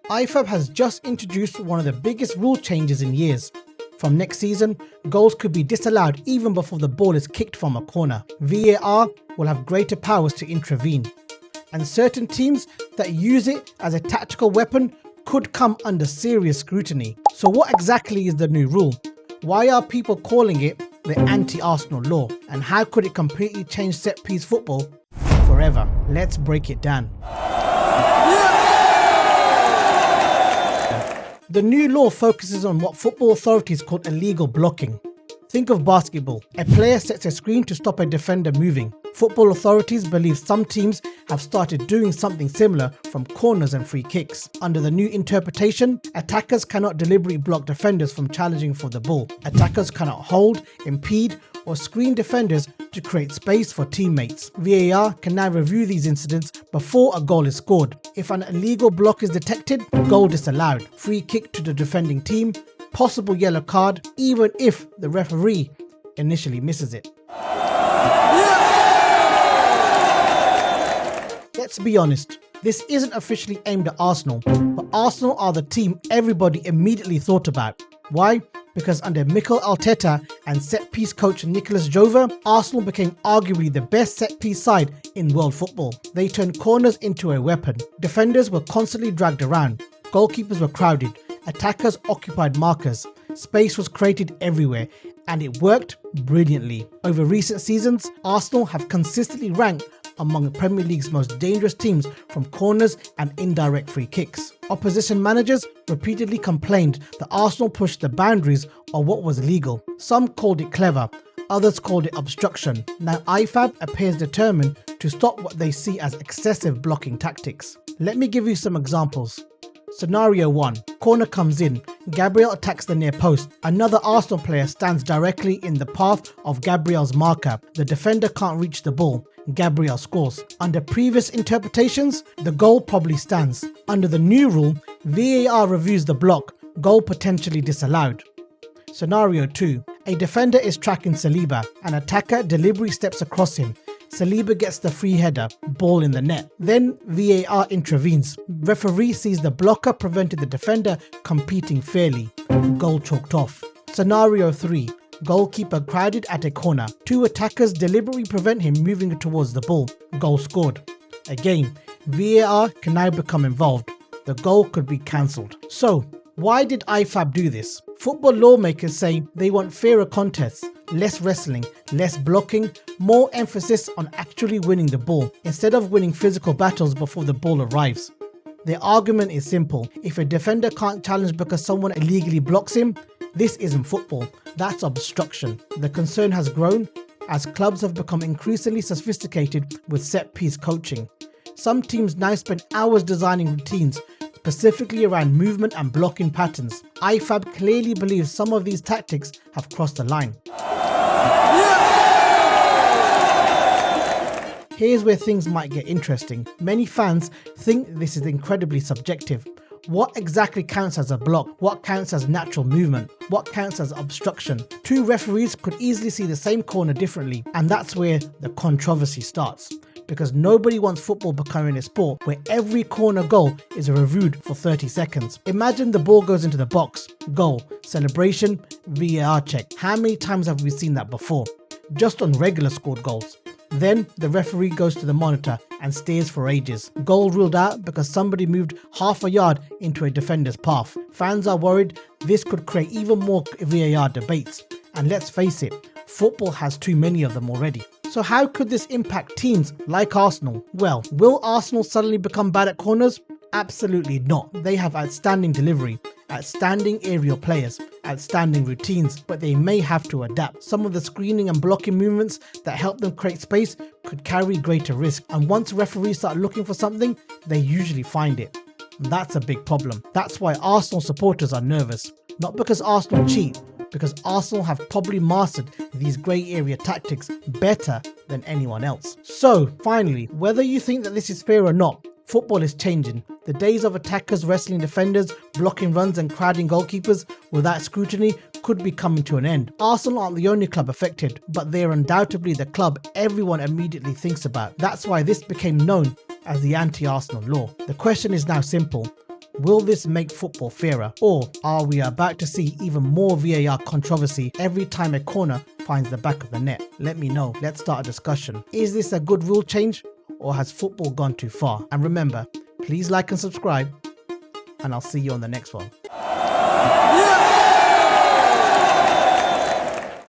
IFAB has just introduced one of the biggest rule changes in years. From next season, goals could be disallowed even before the ball is kicked from a corner. VAR will have greater powers to intervene, and certain teams that use it as a tactical weapon could come under serious scrutiny. So what exactly is the new rule? Why are people calling it the anti-Arsenal law? And how could it completely change set-piece football forever? Let's break it down. The new law focuses on what football authorities call illegal blocking. Think of basketball. A player sets a screen to stop a defender moving. Football authorities believe some teams have started doing something similar from corners and free kicks. Under the new interpretation, attackers cannot deliberately block defenders from challenging for the ball. Attackers cannot hold, impede, or screen defenders to create space for teammates. VAR can now review these incidents before a goal is scored. If an illegal block is detected, goal disallowed, free kick to the defending team, possible yellow card, even if the referee initially misses it. Let's be honest, this isn't officially aimed at Arsenal, but Arsenal are the team everybody immediately thought about. Why? Because under Mikel Arteta and set-piece coach Nicolas Jover, Arsenal became arguably the best set-piece side in world football. They turned corners into a weapon. Defenders were constantly dragged around. Goalkeepers were crowded. Attackers occupied markers. Space was created everywhere, and it worked brilliantly. Over recent seasons, Arsenal have consistently ranked among the Premier League's most dangerous teams from corners and indirect free kicks. Opposition managers repeatedly complained that Arsenal pushed the boundaries of what was legal. Some called it clever, others called it obstruction. Now IFAB appears determined to stop what they see as excessive blocking tactics. Let me give you some examples. Scenario 1. Corner comes in. Gabriel attacks the near post. Another Arsenal player stands directly in the path of Gabriel's marker. The defender can't reach the ball. Gabriel scores. Under previous interpretations, the goal probably stands. Under the new rule, VAR reviews the block. Goal potentially disallowed. Scenario 2. A defender is tracking Saliba. An attacker deliberately steps across him. Saliba gets the free header, ball in the net. Then VAR intervenes. Referee sees the blocker prevented the defender competing fairly. Goal chalked off. Scenario 3. Goalkeeper crowded at a corner. Two attackers deliberately prevent him moving towards the ball. Goal scored. Again, VAR can now become involved. The goal could be cancelled. So, why did IFAB do this? Football lawmakers say they want fairer contests, less wrestling, less blocking, more emphasis on actually winning the ball, instead of winning physical battles before the ball arrives. Their argument is simple. If a defender can't challenge because someone illegally blocks him, this isn't football, that's obstruction. The concern has grown as clubs have become increasingly sophisticated with set-piece coaching. Some teams now spend hours designing routines specifically around movement and blocking patterns. IFAB clearly believes some of these tactics have crossed the line. Here's where things might get interesting. Many fans think this is incredibly subjective. What exactly counts as a block? What counts as natural movement? What counts as obstruction? Two referees could easily see the same corner differently, and that's where the controversy starts. Because nobody wants football becoming a sport where every corner goal is reviewed for 30 seconds. Imagine the ball goes into the box, goal, celebration, VAR check. How many times have we seen that before? Just on regular scored goals. Then the referee goes to the monitor and stares for ages. Goal ruled out because somebody moved half a yard into a defender's path. Fans are worried this could create even more VAR debates. And let's face it, football has too many of them already. So how could this impact teams like Arsenal? Well, will Arsenal suddenly become bad at corners? Absolutely not. They have outstanding delivery, outstanding aerial players, outstanding routines, but they may have to adapt. Some of the screening and blocking movements that help them create space could carry greater risk, and once referees start looking for something, they usually find it. That's a big problem. That's why Arsenal supporters are nervous. Not because Arsenal cheat, because Arsenal have probably mastered these grey area tactics better than anyone else. So finally, whether you think that this is fair or not, football is changing. The days of attackers wrestling defenders, blocking runs and crowding goalkeepers without scrutiny could be coming to an end. Arsenal aren't the only club affected, but they are undoubtedly the club everyone immediately thinks about. That's why this became known as the anti-Arsenal law. The question is now simple. Will this make football fairer, or are we about to see even more VAR controversy every time a corner finds the back of the net? Let me know. Let's start a discussion. Is this a good rule change, or has football gone too far? And remember, please like and subscribe, and I'll see you on the next one.